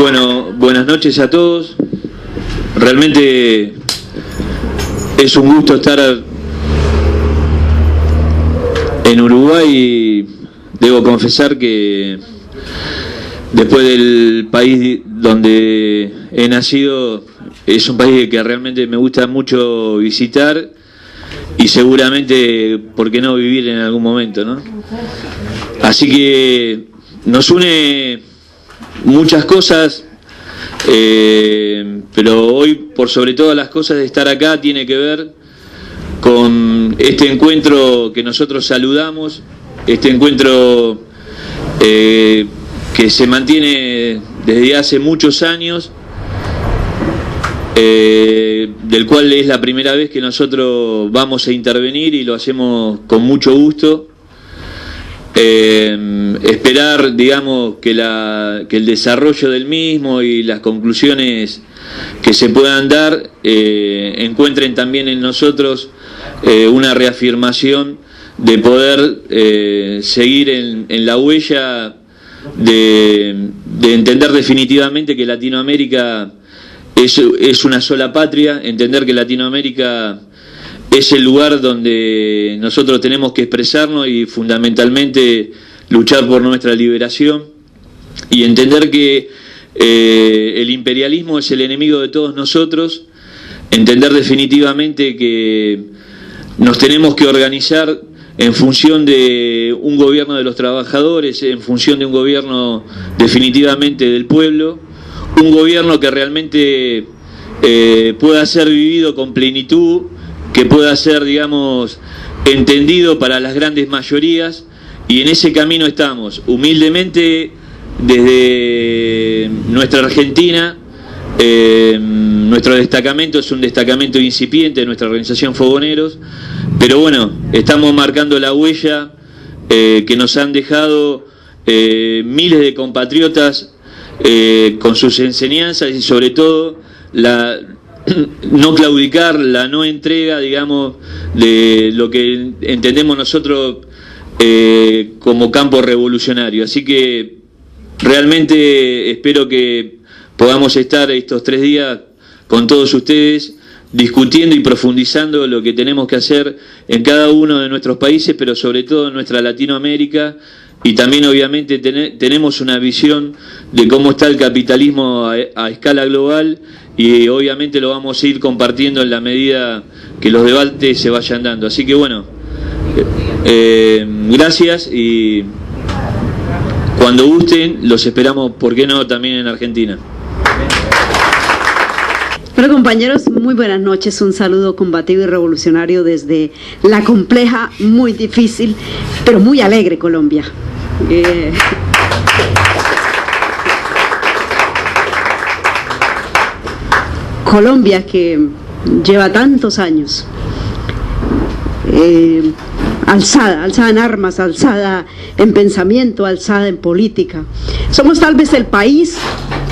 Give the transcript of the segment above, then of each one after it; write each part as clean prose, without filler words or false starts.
Bueno, buenas noches a todos. Realmente es un gusto estar en Uruguay y debo confesar que después del país donde he nacido, es un país que realmente me gusta mucho visitar y seguramente, ¿por qué no vivir en algún momento, no? Así que nos une muchas cosas, pero hoy, por sobre todas las cosas de estar acá, tiene que ver con este encuentro que nosotros saludamos, este encuentro que se mantiene desde hace muchos años, del cual es la primera vez que nosotros vamos a intervenir y lo hacemos con mucho gusto. Esperar, digamos, que el desarrollo del mismo y las conclusiones que se puedan dar encuentren también en nosotros una reafirmación de poder seguir en la huella de entender definitivamente que Latinoamérica es una sola patria, entender que Latinoamérica es el lugar donde nosotros tenemos que expresarnos y fundamentalmente luchar por nuestra liberación, y entender que el imperialismo es el enemigo de todos nosotros, entender definitivamente que nos tenemos que organizar en función de un gobierno de los trabajadores, en función de un gobierno definitivamente del pueblo, un gobierno que realmente pueda ser vivido con plenitud, que pueda ser, digamos, entendido para las grandes mayorías, y en ese camino estamos, humildemente, desde nuestra Argentina. Nuestro destacamento es un destacamento incipiente de nuestra organización Fogoneros, pero bueno, estamos marcando la huella que nos han dejado miles de compatriotas con sus enseñanzas y sobre todo la no claudicar, la no entrega, digamos, de lo que entendemos nosotros como campo revolucionario. Así que realmente espero que podamos estar estos 3 días con todos ustedes discutiendo y profundizando lo que tenemos que hacer en cada uno de nuestros países, pero sobre todo en nuestra Latinoamérica. Y también obviamente tenemos una visión de cómo está el capitalismo a escala global, y obviamente lo vamos a ir compartiendo en la medida que los debates se vayan dando. Así que bueno, gracias, y cuando gusten los esperamos, ¿por qué no?, también en Argentina. Bueno, compañeros, muy buenas noches. Un saludo combativo y revolucionario desde la compleja, muy difícil, pero muy alegre Colombia. Colombia, que lleva tantos años alzada en armas, alzada en pensamiento, alzada en política. Somos tal vez el país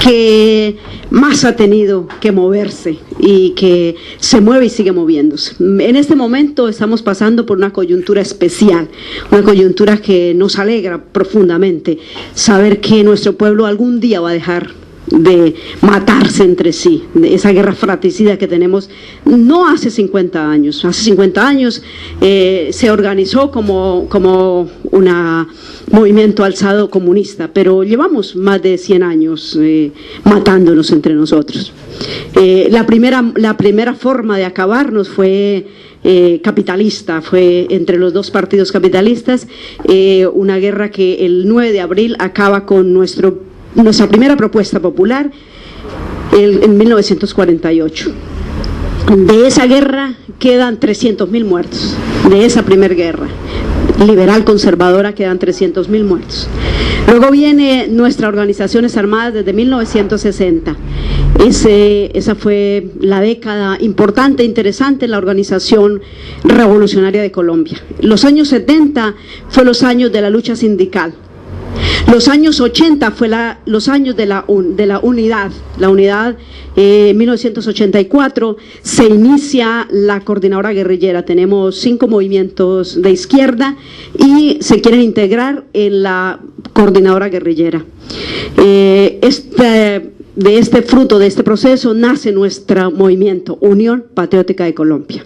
que más ha tenido que moverse y que se mueve y sigue moviéndose. En este momento estamos pasando por una coyuntura especial, una coyuntura que nos alegra profundamente, saber que nuestro pueblo algún día va a dejar de matarse entre sí, de esa guerra fratricida que tenemos. No hace 50 años, hace 50 años se organizó como un movimiento alzado comunista, pero llevamos más de 100 años matándonos entre nosotros. La primera forma de acabarnos fue capitalista, fue entre los dos partidos capitalistas, una guerra que el 9 de abril acaba con nuestra primera propuesta popular en 1948. De esa guerra quedan 300.000 muertos, de esa primera guerra liberal conservadora quedan 300.000 muertos. Luego viene nuestras organizaciones armadas desde 1960. Esa fue la década importante, interesante en la organización revolucionaria de Colombia. Los años 70 fue los años de la lucha sindical. Los años 80 fue los años de la unidad. La unidad, 1984, se inicia la coordinadora guerrillera. Tenemos 5 movimientos de izquierda y se quieren integrar en la coordinadora guerrillera. de este fruto, de este proceso, nace nuestro movimiento, Unión Patriótica de Colombia.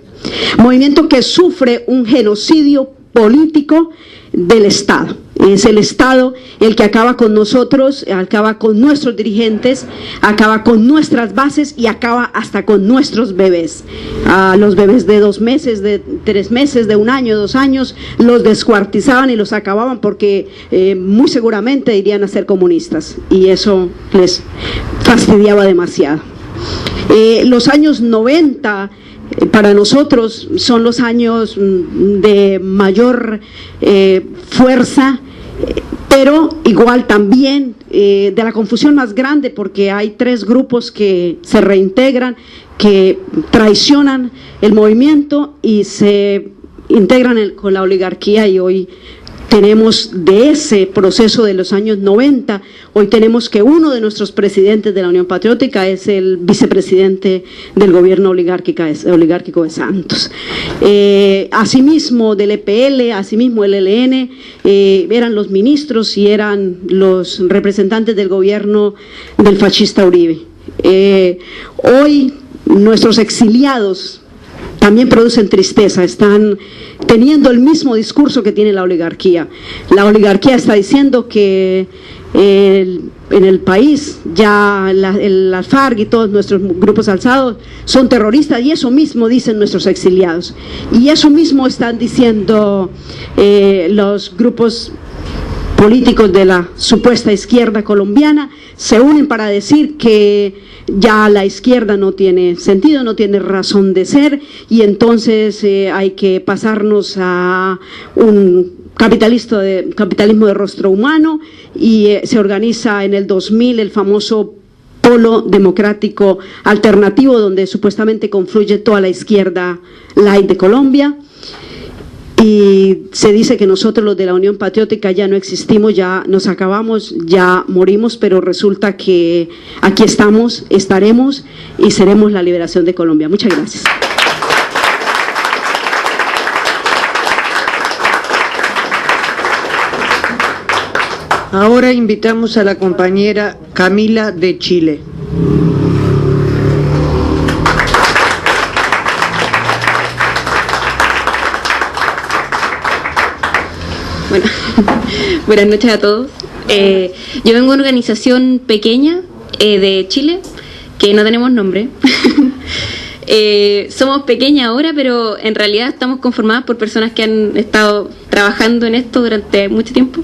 Movimiento que sufre un genocidio político del Estado. Es el Estado el que acaba con nosotros, acaba con nuestros dirigentes, acaba con nuestras bases y acaba hasta con nuestros bebés. A los bebés de 2 meses, de 3 meses, de 1 año, 2 años, los descuartizaban y los acababan porque muy seguramente irían a ser comunistas, y eso les fastidiaba demasiado. Los años 90 para nosotros son los años de mayor fuerza, pero igual también de la confusión más grande, porque hay 3 grupos que se reintegran, que traicionan el movimiento y se integran con la oligarquía, y hoy tenemos de ese proceso de los años 90, hoy tenemos que uno de nuestros presidentes de la Unión Patriótica es el vicepresidente del gobierno oligárquico de Santos. Asimismo del EPL, asimismo el ELN, eran los ministros y eran los representantes del gobierno del fascista Uribe. Hoy nuestros exiliados también producen tristeza, están teniendo el mismo discurso que tiene la oligarquía. La oligarquía está diciendo que en el país ya la FARC y todos nuestros grupos alzados son terroristas, y eso mismo dicen nuestros exiliados, y eso mismo están diciendo los grupos políticos de la supuesta izquierda colombiana. Se unen para decir que ya la izquierda no tiene sentido, no tiene razón de ser, y entonces hay que pasarnos a un capitalismo de rostro humano, y se organiza en el 2000 el famoso Polo Democrático Alternativo, donde supuestamente confluye toda la izquierda light de Colombia. Y se dice que nosotros los de la Unión Patriótica ya no existimos, ya nos acabamos, ya morimos, pero resulta que aquí estamos, estaremos y seremos la liberación de Colombia. Muchas gracias. Ahora invitamos a la compañera Camila de Chile. Bueno, buenas noches a todos. Yo vengo de una organización pequeña de Chile, que no tenemos nombre. Somos pequeñas ahora, pero en realidad estamos conformadas por personas que han estado trabajando en esto durante mucho tiempo.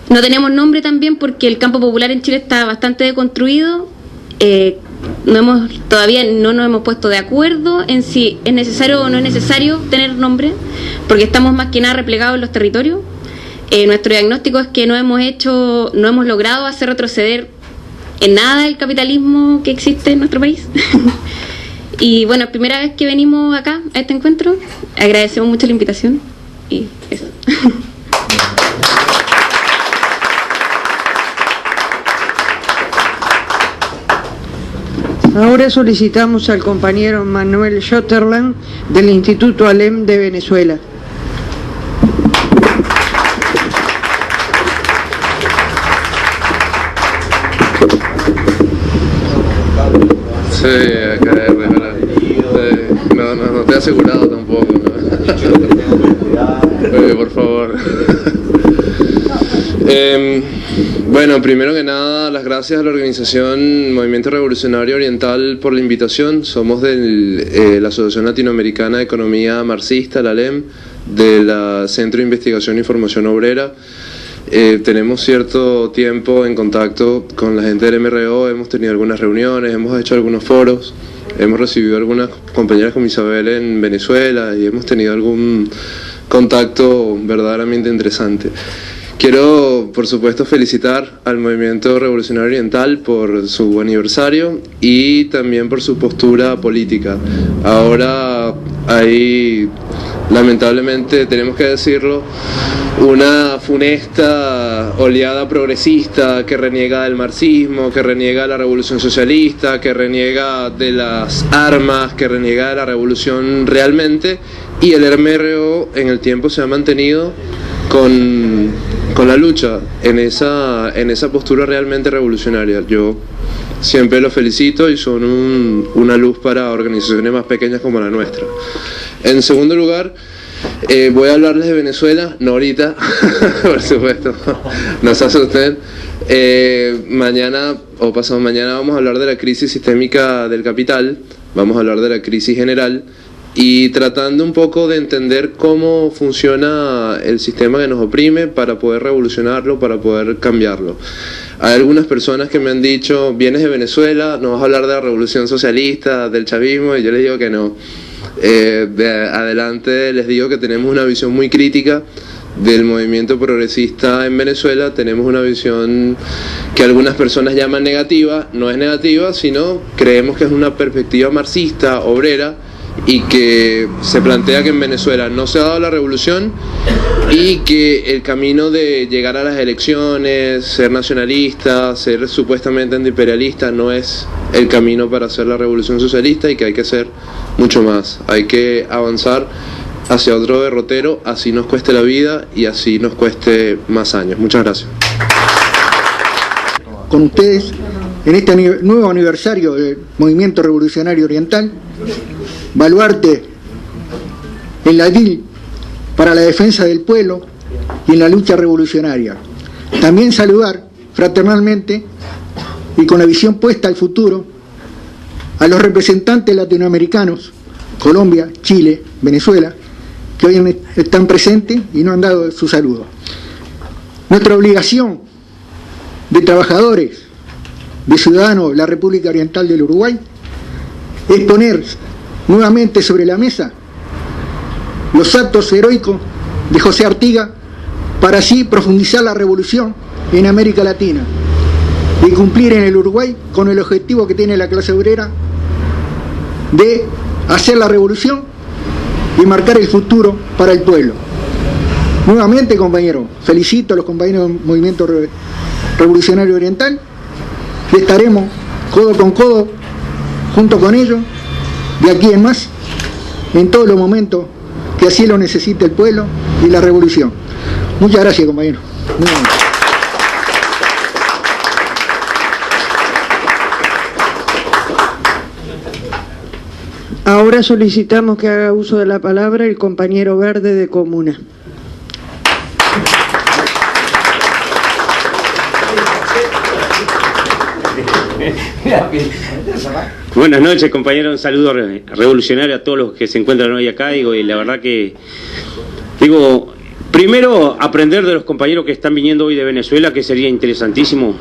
No tenemos nombre también porque el campo popular en Chile está bastante deconstruido. Todavía no nos hemos puesto de acuerdo en si es necesario o no es necesario tener nombre, porque estamos más que nada replegados en los territorios. Nuestro diagnóstico es que no hemos logrado hacer retroceder en nada el capitalismo que existe en nuestro país. Y bueno, es primera vez que venimos acá a este encuentro. Agradecemos mucho la invitación y eso. Ahora solicitamos al compañero Manuel Schotterland del Instituto ALEM de Venezuela. Sí, acá no te he asegurado tampoco, ¿no? Por favor. Bueno, primero que nada, las gracias a la organización Movimiento Revolucionario Oriental por la invitación. Somos de la Asociación Latinoamericana de Economía Marxista, la ALEM, del Centro de Investigación y Formación Obrera. Tenemos cierto tiempo en contacto con la gente del MRO, hemos tenido algunas reuniones, hemos hecho algunos foros, hemos recibido algunas compañeras como Isabel en Venezuela y hemos tenido algún contacto verdaderamente interesante. Quiero, por supuesto, felicitar al Movimiento Revolucionario Oriental por su aniversario y también por su postura política. Ahora hay, lamentablemente, tenemos que decirlo, una funesta oleada progresista que reniega del marxismo, que reniega de la revolución socialista, que reniega de las armas, que reniega de la revolución realmente, y el MRO en el tiempo se ha mantenido con con la lucha en esa postura realmente revolucionaria. Yo siempre los felicito y son una luz para organizaciones más pequeñas como la nuestra. En segundo lugar, voy a hablarles de Venezuela, no ahorita, por supuesto, no se asusten. Mañana o pasado mañana vamos a hablar de la crisis sistémica del capital, vamos a hablar de la crisis general y tratando un poco de entender cómo funciona el sistema que nos oprime para poder revolucionarlo, para poder cambiarlo. Hay algunas personas que me han dicho, vienes de Venezuela, no vas a hablar de la revolución socialista, del chavismo, y yo les digo que no. De adelante les digo que tenemos una visión muy crítica del movimiento progresista en Venezuela, tenemos una visión que algunas personas llaman negativa, no es negativa, sino creemos que es una perspectiva marxista, obrera, y que se plantea que en Venezuela no se ha dado la revolución y que el camino de llegar a las elecciones, ser nacionalista, ser supuestamente antiimperialista no es el camino para hacer la revolución socialista y que hay que hacer mucho más, hay que avanzar hacia otro derrotero, así nos cueste la vida y así nos cueste más años. Muchas gracias. Con ustedes en este nuevo aniversario del Movimiento Revolucionario Oriental, baluarte en la DIL para la defensa del pueblo y en la lucha revolucionaria. También saludar fraternalmente y con la visión puesta al futuro a los representantes latinoamericanos, Colombia, Chile, Venezuela, que hoy están presentes y no han dado su saludo. Nuestra obligación de trabajadores, de ciudadanos de la República Oriental del Uruguay, es poner nuevamente sobre la mesa los actos heroicos de José Artigas para así profundizar la revolución en América Latina y cumplir en el Uruguay con el objetivo que tiene la clase obrera de hacer la revolución y marcar el futuro para el pueblo. Nuevamente, compañeros, felicito a los compañeros del Movimiento Revolucionario Oriental y estaremos codo con codo junto con ellos de aquí en más, en todos los momentos que así lo necesite el pueblo y la revolución. Muchas gracias, compañeros. Muy bien. Ahora solicitamos que haga uso de la palabra el compañero Verde de Comuna. Buenas noches, compañeros, un saludo revolucionario a todos los que se encuentran hoy acá, y la verdad que, primero aprender de los compañeros que están viniendo hoy de Venezuela, que sería interesantísimo,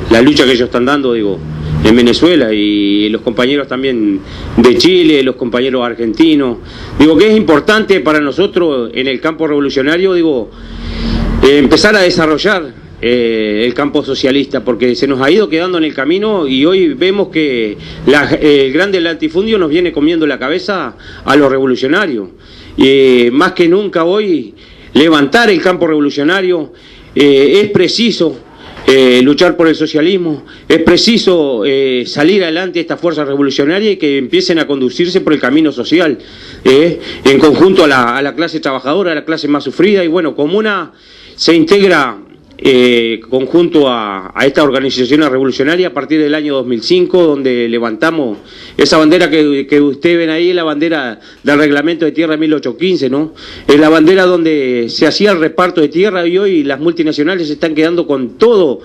la lucha que ellos están dando, en Venezuela, y los compañeros también de Chile, los compañeros argentinos, que es importante para nosotros en el campo revolucionario, empezar a desarrollar el campo socialista, porque se nos ha ido quedando en el camino y hoy vemos que el grande latifundio nos viene comiendo la cabeza a los revolucionarios. Más que nunca hoy levantar el campo revolucionario, es preciso luchar por el socialismo, es preciso salir adelante esta fuerza revolucionaria y que empiecen a conducirse por el camino social, en conjunto a la clase trabajadora, a la clase más sufrida, y bueno, Comuna se integra conjunto a esta organización revolucionaria a partir del año 2005, donde levantamos esa bandera que ustedes ven ahí, la bandera del reglamento de tierra 1815, ¿no? Es la bandera donde se hacía el reparto de tierra, y hoy las multinacionales se están quedando con todo,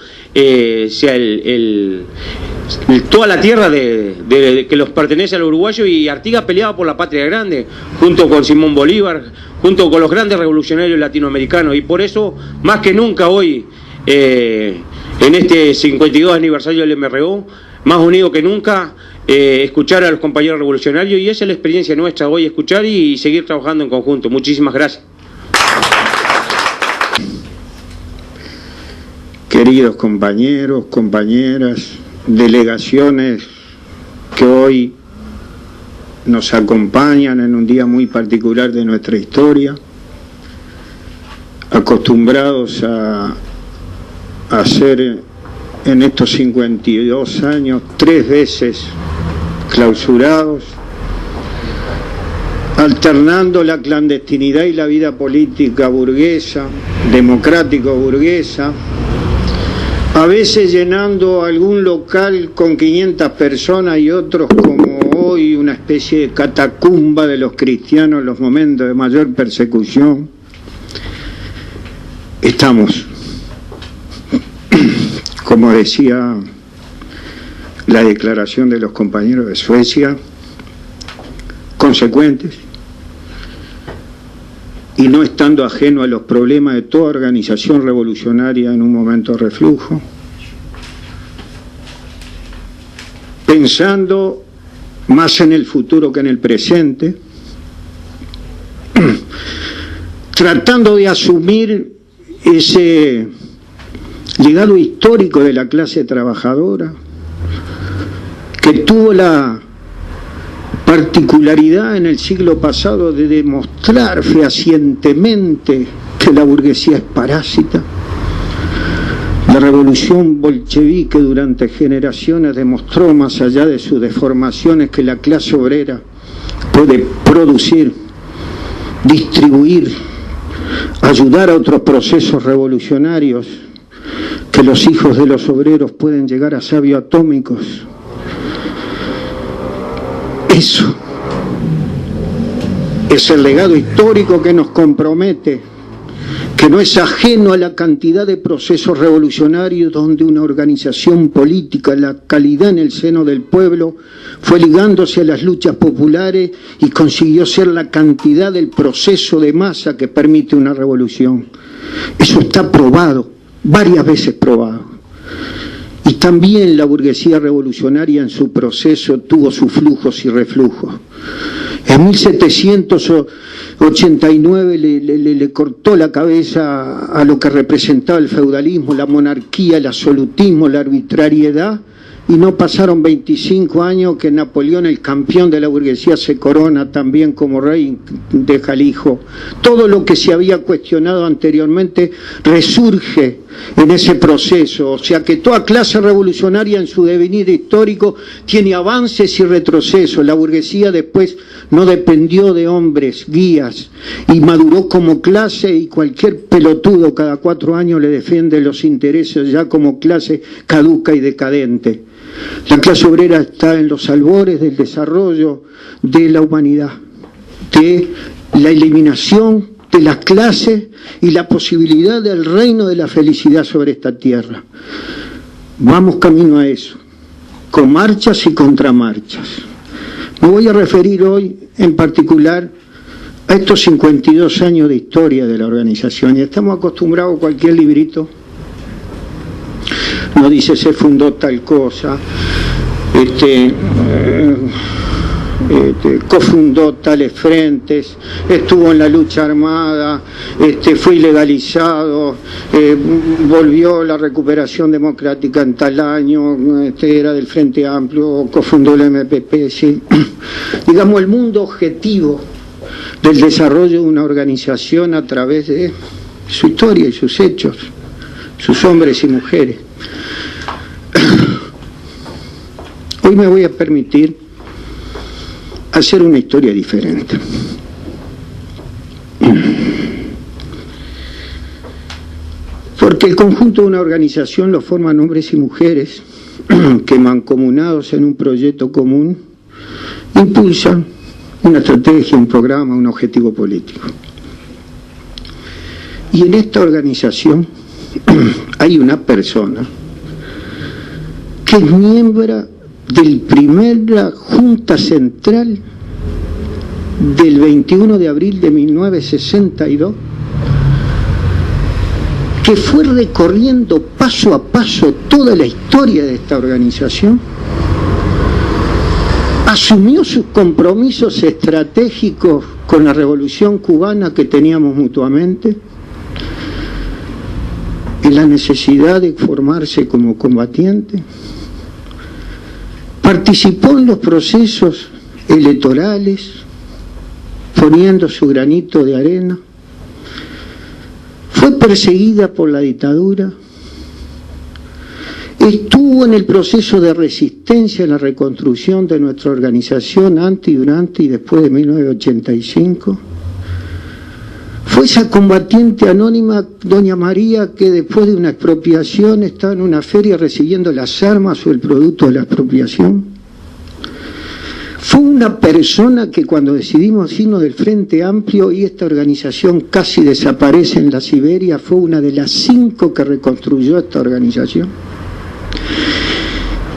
toda la tierra que los pertenece al uruguayo, y Artigas peleaba por la patria grande, junto con Simón Bolívar, junto con los grandes revolucionarios latinoamericanos, y por eso, más que nunca hoy, en este 52 aniversario del MRO, más unido que nunca, escuchar a los compañeros revolucionarios, y esa es la experiencia nuestra hoy, escuchar y seguir trabajando en conjunto. Muchísimas gracias. Queridos compañeros, compañeras, delegaciones que hoy nos acompañan en un día muy particular de nuestra historia, acostumbrados a ser en estos 52 años 3 veces clausurados, a alternando la clandestinidad y la vida política burguesa, democrático-burguesa, a veces llenando algún local con 500 personas y otros como hoy una especie de catacumba de los cristianos en los momentos de mayor persecución. Estamos, como decía la declaración de los compañeros de Suecia, consecuentes y no estando ajeno a los problemas de toda organización revolucionaria en un momento de reflujo, pensando más en el futuro que en el presente, tratando de asumir ese legado histórico de la clase trabajadora, que tuvo la particularidad en el siglo pasado de demostrar fehacientemente que la burguesía es parásita. La revolución bolchevique durante generaciones demostró, más allá de sus deformaciones, que la clase obrera puede producir, distribuir, ayudar a otros procesos revolucionarios, que los hijos de los obreros pueden llegar a sabios atómicos. Eso es el legado histórico que nos compromete, que no es ajeno a la cantidad de procesos revolucionarios donde una organización política, la calidad en el seno del pueblo, fue ligándose a las luchas populares y consiguió ser la cantidad del proceso de masa que permite una revolución. Eso está probado, varias veces probado. Y también la burguesía revolucionaria en su proceso tuvo sus flujos y reflujos. En 1789 le cortó la cabeza a lo que representaba el feudalismo, la monarquía, el absolutismo, la arbitrariedad, y no pasaron 25 años que Napoleón, el campeón de la burguesía, se corona también como rey, deja al hijo. Todo lo que se había cuestionado anteriormente resurge en ese proceso, o sea que toda clase revolucionaria en su devenir histórico tiene avances y retrocesos. La burguesía después no dependió de hombres, guías, y maduró como clase, y cualquier pelotudo cada 4 años le defiende los intereses ya como clase caduca y decadente. La clase obrera está en los albores del desarrollo de la humanidad, de la eliminación de las clases y la posibilidad del reino de la felicidad sobre esta tierra. Vamos camino a eso, con marchas y contramarchas. Me voy a referir hoy en particular a estos 52 años de historia de la organización, y estamos acostumbrados a cualquier librito. No dice se fundó tal cosa, cofundó tales frentes, estuvo en la lucha armada, fue ilegalizado, volvió la recuperación democrática en tal año, era del Frente Amplio, cofundó el MPP, sí. Digamos, el mundo objetivo del desarrollo de una organización a través de su historia y sus hechos, sus hombres y mujeres. Hoy me voy a permitir hacer una historia diferente. Porque el conjunto de una organización lo forman hombres y mujeres que, mancomunados en un proyecto común, impulsan una estrategia, un programa, un objetivo político. Y en esta organización hay una persona que es miembro del primera Junta Central del 21 de abril de 1962, que fue recorriendo paso a paso toda la historia de esta organización, asumió sus compromisos estratégicos con la Revolución Cubana que teníamos mutuamente, en la necesidad de formarse como combatiente, participó en los procesos electorales, poniendo su granito de arena, fue perseguida por la dictadura, estuvo en el proceso de resistencia en la reconstrucción de nuestra organización antes, durante y después de 1985. Fue esa combatiente anónima, doña María, que después de una expropiación estaba en una feria recibiendo las armas o el producto de la expropiación. Fue una persona que cuando decidimos irnos del Frente Amplio y esta organización casi desaparece en la Siberia, fue una de las 5 que reconstruyó esta organización.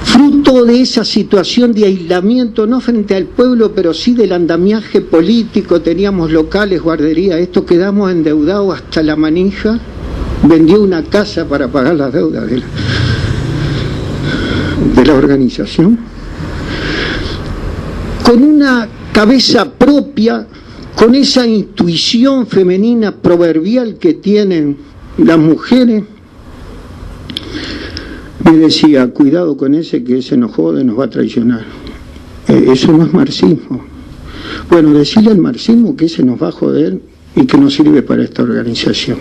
Fruto de esa situación de aislamiento, no frente al pueblo, pero sí del andamiaje político, teníamos locales, guarderías, esto, quedamos endeudados hasta la manija, vendió una casa para pagar las deudas de la organización, con una cabeza propia, con esa intuición femenina proverbial que tienen las mujeres. Me decía, cuidado con ese, que ese nos jode, nos va a traicionar. Eso no es marxismo. Bueno, decirle al marxismo que ese nos va a joder y que no sirve para esta organización.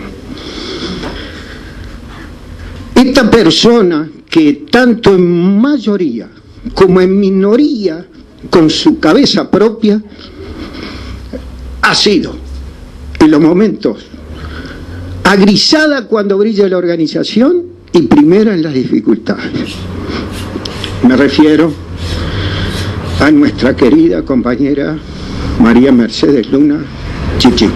Esta persona que tanto en mayoría como en minoría, con su cabeza propia, ha sido en los momentos agrisada cuando brilla la organización y primera en las dificultades. Me refiero a nuestra querida compañera María Mercedes Luna Chichi.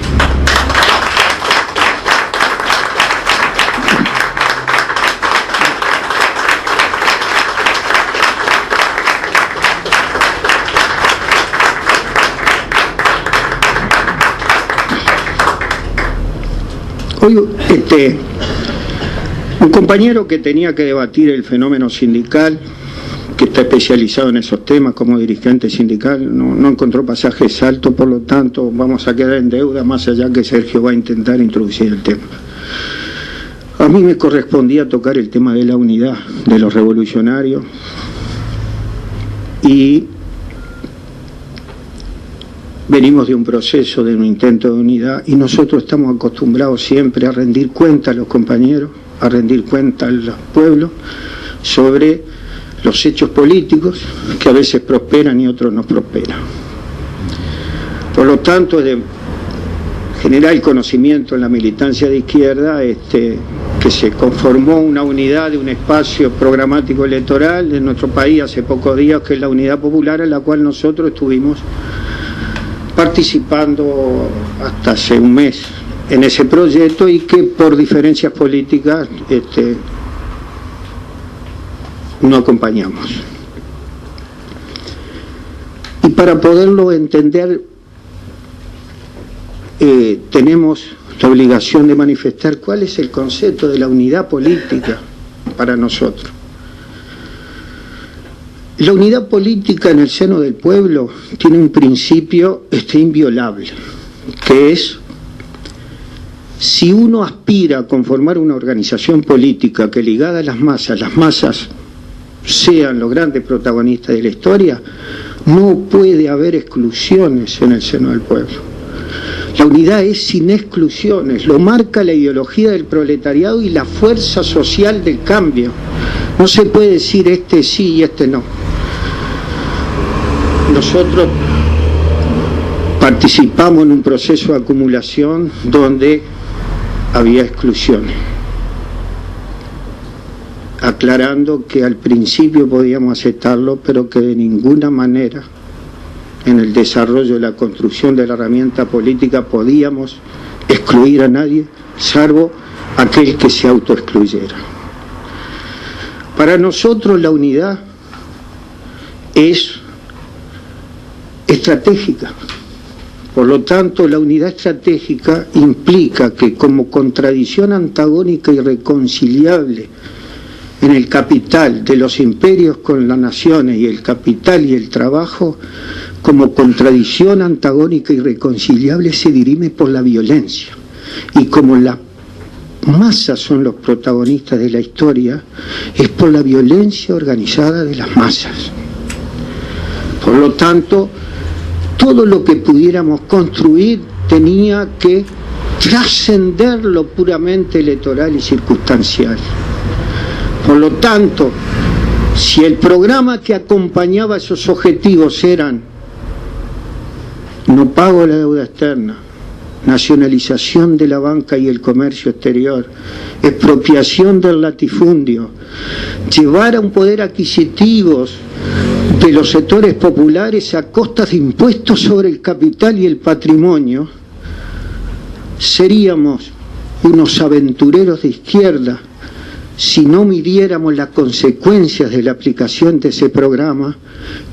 Hoy, un compañero que tenía que debatir el fenómeno sindical, que está especializado en esos temas como dirigente sindical, no encontró pasajes altos, por lo tanto vamos a quedar en deuda, más allá que Sergio va a intentar introducir el tema. A mí me correspondía tocar el tema de la unidad de los revolucionarios y venimos de un proceso, de un intento de unidad, y nosotros estamos acostumbrados siempre a rendir cuenta a los compañeros, a rendir cuenta al pueblo sobre los hechos políticos que a veces prosperan y otros no prosperan. Por lo tanto, de general conocimiento en la militancia de izquierda, que se conformó una unidad de un espacio programático electoral en nuestro país hace pocos días, que es la Unidad Popular, en la cual nosotros estuvimos participando hasta hace un mes en ese proyecto, y que por diferencias políticas no acompañamos. Y para poderlo entender, tenemos la obligación de manifestar cuál es el concepto de la unidad política para nosotros. La unidad política en el seno del pueblo tiene un principio inviolable, que es: si uno aspira a conformar una organización política que, ligada a las masas sean los grandes protagonistas de la historia, no puede haber exclusiones en el seno del pueblo. La unidad es sin exclusiones, lo marca la ideología del proletariado y la fuerza social del cambio. No se puede decir este sí y este no. Nosotros participamos en un proceso de acumulación donde había exclusiones, aclarando que al principio podíamos aceptarlo, pero que de ninguna manera en el desarrollo de la construcción de la herramienta política podíamos excluir a nadie, salvo aquel que se autoexcluyera. Para nosotros la unidad es estratégica. Por lo tanto, la unidad estratégica implica que, como contradicción antagónica y irreconciliable en el capital de los imperios con las naciones y el capital y el trabajo, como contradicción antagónica y irreconciliable se dirime por la violencia. Y como las masas son los protagonistas de la historia, es por la violencia organizada de las masas. Por lo tanto, todo lo que pudiéramos construir tenía que trascender lo puramente electoral y circunstancial. Por lo tanto, si el programa que acompañaba esos objetivos eran no pago de la deuda externa, nacionalización de la banca y el comercio exterior, expropiación del latifundio, llevar a un poder adquisitivo de los sectores populares a costa de impuestos sobre el capital y el patrimonio, seríamos unos aventureros de izquierda si no midiéramos las consecuencias de la aplicación de ese programa,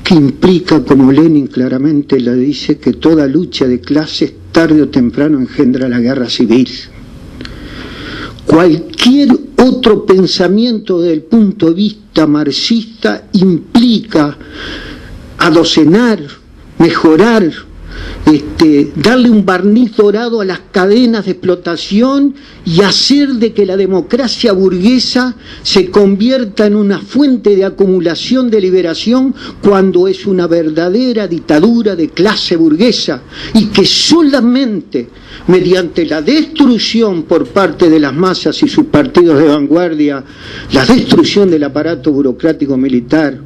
que implica, como Lenin claramente lo dice, que toda lucha de clases tarde o temprano engendra la guerra civil. Cualquier otro pensamiento desde el punto de vista marxista implica adocenar, mejorar, darle un barniz dorado a las cadenas de explotación y hacer de que la democracia burguesa se convierta en una fuente de acumulación de liberación, cuando es una verdadera dictadura de clase burguesa, y que solamente mediante la destrucción por parte de las masas y sus partidos de vanguardia, la destrucción del aparato burocrático militar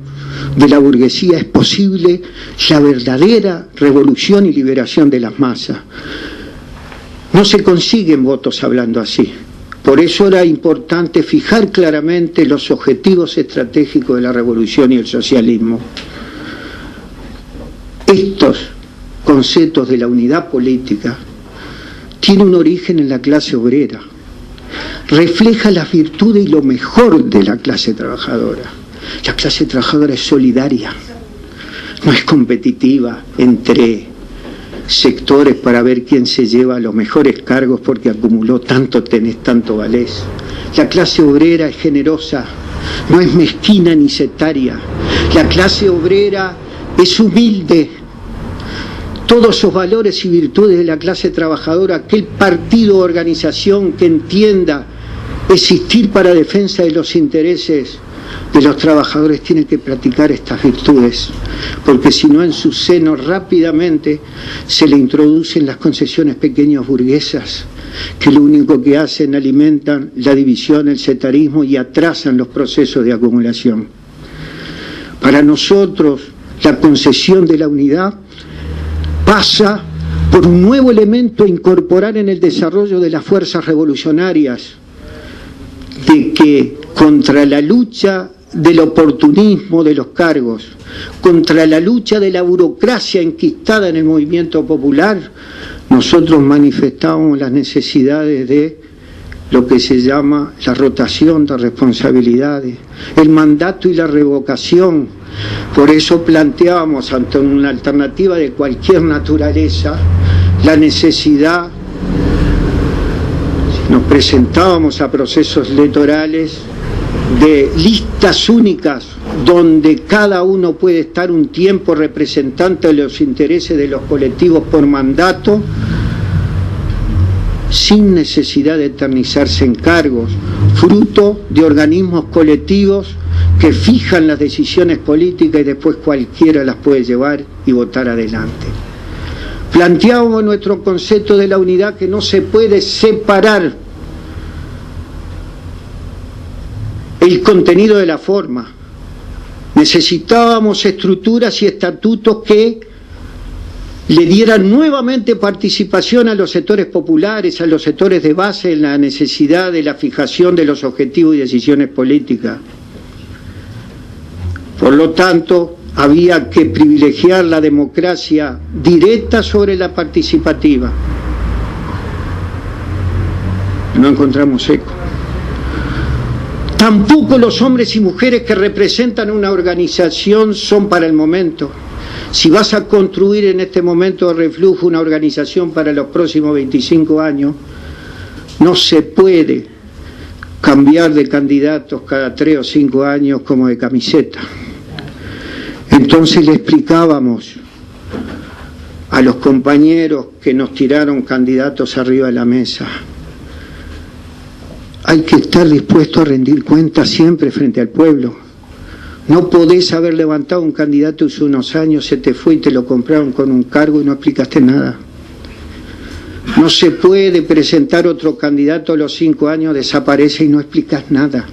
de la burguesía, es posible la verdadera revolución y liberación de las masas. No se consiguen votos hablando así. Por eso era importante fijar claramente los objetivos estratégicos de la revolución y el socialismo. Estos conceptos de la unidad política tienen un origen en la clase obrera. Refleja las virtudes y lo mejor de la clase trabajadora. La clase trabajadora es solidaria, no es competitiva entre sectores para ver quién se lleva los mejores cargos porque acumuló tanto tenés, tanto valés. La clase obrera es generosa, no es mezquina ni sectaria. La clase obrera es humilde. Todos esos valores y virtudes de la clase trabajadora, aquel partido o organización que entienda existir para defensa de los intereses de los trabajadores, tiene que practicar estas virtudes, porque si no, en su seno rápidamente se le introducen las concesiones pequeñas burguesas, que lo único que hacen, alimentan la división, el sectarismo y atrasan los procesos de acumulación. Para nosotros, la concesión de la unidad pasa por un nuevo elemento a incorporar en el desarrollo de las fuerzas revolucionarias, de que contra la lucha del oportunismo de los cargos, contra la lucha de la burocracia enquistada en el movimiento popular, nosotros manifestamos las necesidades de lo que se llama la rotación de responsabilidades, el mandato y la revocación. Por eso planteábamos, ante una alternativa de cualquier naturaleza, la necesidad, si nos presentábamos a procesos electorales, de listas únicas donde cada uno puede estar un tiempo representante de los intereses de los colectivos por mandato, sin necesidad de eternizarse en cargos, fruto de organismos colectivos que fijan las decisiones políticas y después cualquiera las puede llevar y votar adelante. Planteábamos nuestro concepto de la unidad, que no se puede separar el contenido de la forma. Necesitábamos estructuras y estatutos que le dieran nuevamente participación a los sectores populares, a los sectores de base, en la necesidad de la fijación de los objetivos y decisiones políticas. Por lo tanto, había que privilegiar la democracia directa sobre la participativa. No encontramos eco. Tampoco los hombres y mujeres que representan una organización son para el momento. Si vas a construir en este momento de reflujo una organización para los próximos 25 años, no se puede cambiar de candidatos cada 3 o 5 años como de camiseta. Entonces le explicábamos a los compañeros que nos tiraron candidatos arriba de la mesa: hay que estar dispuesto a rendir cuentas siempre frente al pueblo. No podés haber levantado un candidato hace unos años, se te fue y te lo compraron con un cargo y no explicaste nada. No se puede presentar otro candidato a los 5 años, desaparece y no explicas nada.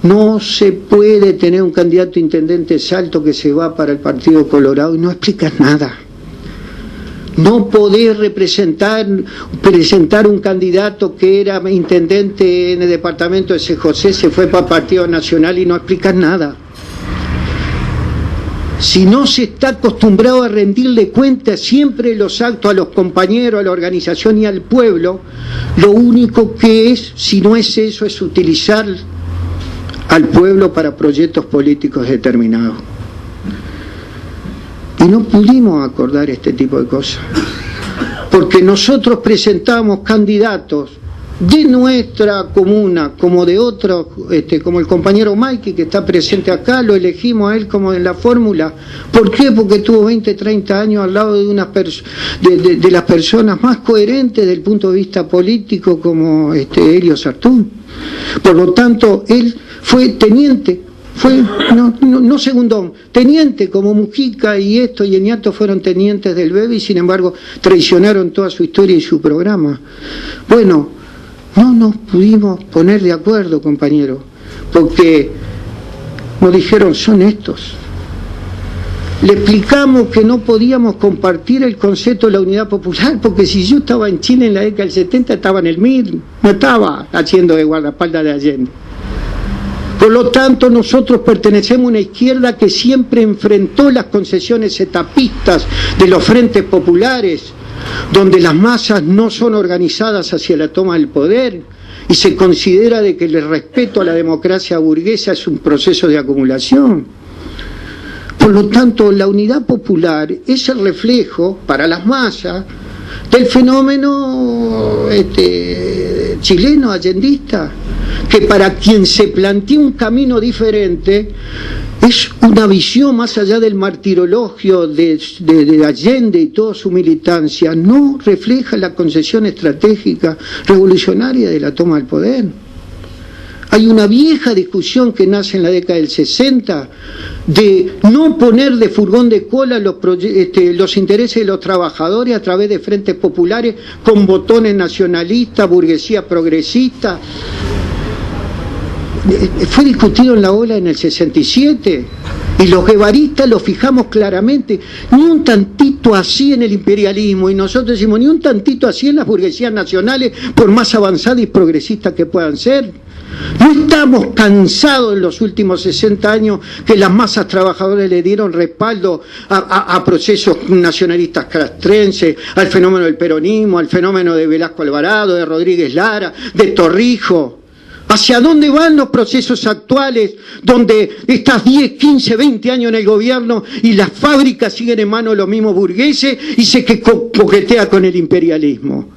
No se puede tener un candidato a intendente Salto que se va para el Partido Colorado y no explicas nada. No podés presentar un candidato que era intendente en el departamento de San José, se fue para el Partido Nacional y no explicas nada. Si no se está acostumbrado a rendirle cuentas siempre los actos a los compañeros, a la organización y al pueblo, lo único que es, si no es eso, es utilizar al pueblo para proyectos políticos determinados. Y no pudimos acordar este tipo de cosas, porque nosotros presentamos candidatos de nuestra comuna, como de otros, como el compañero Mikey que está presente acá, lo elegimos a él como en la fórmula. ¿Por qué? Porque tuvo 20, 30 años al lado de las personas más coherentes desde el punto de vista político, como Helio Sartún. Por lo tanto, él fue teniente, no segundón, teniente, como Mujica y Eñato fueron tenientes del BEBI, y sin embargo traicionaron toda su historia y su programa. Bueno, no nos pudimos poner de acuerdo, compañero, porque nos dijeron, son estos. Le explicamos que no podíamos compartir el concepto de la unidad popular, porque si yo estaba en Chile en la década del 70, estaba en el MIR, no estaba haciendo de guardaespaldas de Allende. Por lo tanto, nosotros pertenecemos a una izquierda que siempre enfrentó las concesiones etapistas de los frentes populares, donde las masas no son organizadas hacia la toma del poder y se considera de que el respeto a la democracia burguesa es un proceso de acumulación. Por lo tanto, la unidad popular es el reflejo para las masas del fenómeno chileno allendista, que para quien se plantea un camino diferente es una visión más allá del martirologio de Allende y toda su militancia, no refleja la concesión estratégica revolucionaria de la toma del poder. Hay una vieja discusión que nace en la década del 60 de no poner de furgón de cola los intereses de los trabajadores a través de frentes populares con botones nacionalistas, burguesía progresista. Fue discutido en la ola en el 67 y los guevaristas lo fijamos claramente, ni un tantito así en el imperialismo, y nosotros decimos ni un tantito así en las burguesías nacionales, por más avanzadas y progresistas que puedan ser. No estamos cansados en los últimos 60 años que las masas trabajadoras le dieron respaldo a procesos nacionalistas castrenses, al fenómeno del peronismo, al fenómeno de Velasco Alvarado, de Rodríguez Lara, de Torrijos. ¿Hacia dónde van los procesos actuales donde estás 10, 15, 20 años en el gobierno y las fábricas siguen en manos de los mismos burgueses y se coquetea con el imperialismo?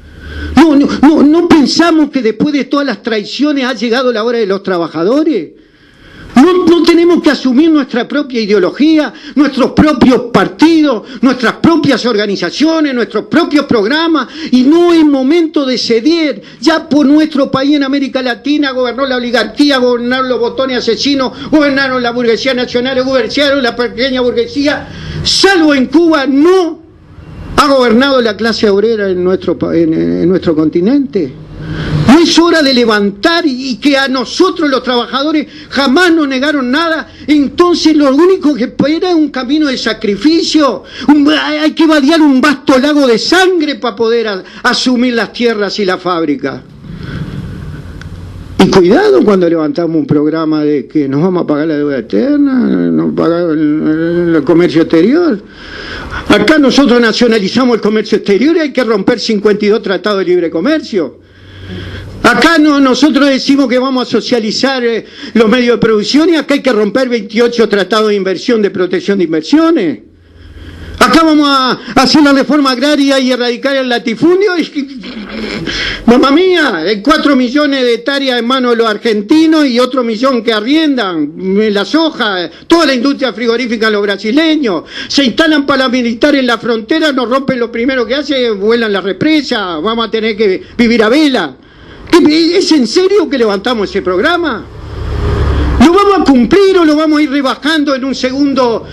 No pensamos que después de todas las traiciones ha llegado la hora de los trabajadores. No tenemos que asumir nuestra propia ideología, nuestros propios partidos, nuestras propias organizaciones, nuestros propios programas, y no es momento de ceder. Ya por nuestro país en América Latina gobernó la oligarquía, gobernaron los botones asesinos, gobernaron la burguesía nacional, gobernaron la pequeña burguesía, salvo en Cuba no ha gobernado la clase obrera en nuestro continente. No es hora de levantar y que a nosotros los trabajadores jamás nos negaron nada. Entonces lo único que espera es un camino de sacrificio. Hay que vadear un vasto lago de sangre para poder asumir las tierras y la fábrica. Y cuidado cuando levantamos un programa de que nos vamos a pagar la deuda eterna, nos pagar el comercio exterior. Acá nosotros nacionalizamos el comercio exterior y hay que romper 52 tratados de libre comercio. Acá nosotros decimos que vamos a socializar los medios de producción y acá hay que romper 28 tratados de inversión, de protección de inversiones. Acá vamos a hacer la reforma agraria y erradicar el latifundio. Mamma mía, hay 4 millones de hectáreas en manos de los argentinos y otro millón que arriendan la soja, toda la industria frigorífica de los brasileños. Se instalan paramilitares en la frontera, nos rompen lo primero que hacen, vuelan las represas, vamos a tener que vivir a vela. ¿Es en serio que levantamos ese programa? ¿Lo vamos a cumplir o lo vamos a ir rebajando en un segundo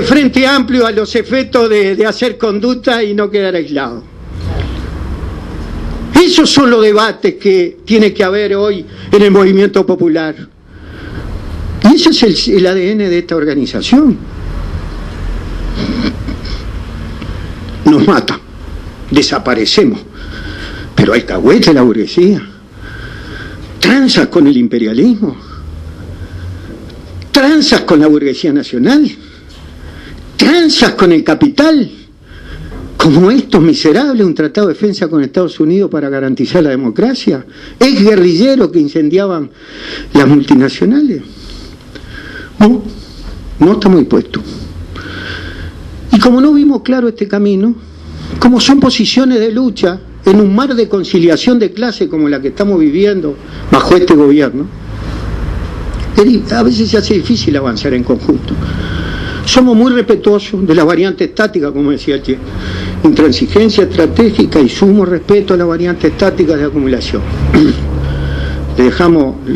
frente amplio a los efectos de hacer conducta y no quedar aislado? Esos son los debates que tiene que haber hoy en el movimiento popular. Y ese es el ADN de esta organización. Nos matan, desaparecemos, pero alcahuete la burguesía, tranzas con el imperialismo, tranzas con la burguesía nacional, tranzas con el capital, como estos miserables, un tratado de defensa con Estados Unidos para garantizar la democracia, ex guerrilleros que incendiaban las multinacionales. No estamos dispuestos. Y como no vimos claro este camino, como son posiciones de lucha en un mar de conciliación de clase como la que estamos viviendo bajo este gobierno, a veces se hace difícil avanzar en conjunto. Somos muy respetuosos de las variantes tácticas, como decía el Che, intransigencia estratégica y sumo respeto a las variantes tácticas de acumulación. Le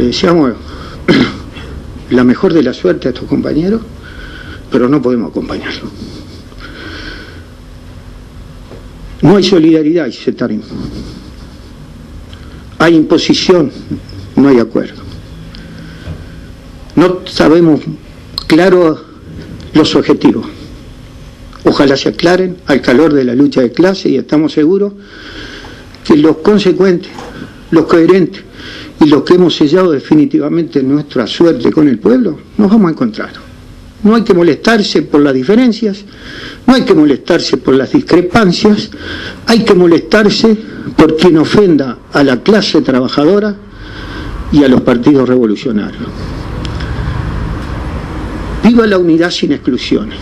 deseamos la mejor de la suerte a estos compañeros, pero no podemos acompañarlos. No hay solidaridad y sectarismo. Hay imposición, no hay acuerdo. No sabemos claro los objetivos. Ojalá se aclaren al calor de la lucha de clase y estamos seguros que los consecuentes, los coherentes y los que hemos sellado definitivamente nuestra suerte con el pueblo, nos vamos a encontrar. No hay que molestarse por las diferencias, no hay que molestarse por las discrepancias, hay que molestarse por quien ofenda a la clase trabajadora y a los partidos revolucionarios. Viva la unidad sin exclusiones.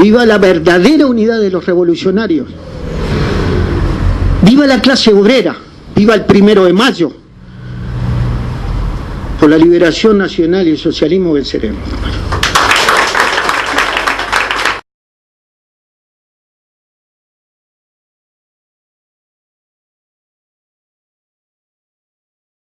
Viva la verdadera unidad de los revolucionarios. Viva la clase obrera. Viva el 1 de mayo. Por la liberación nacional y el socialismo venceremos.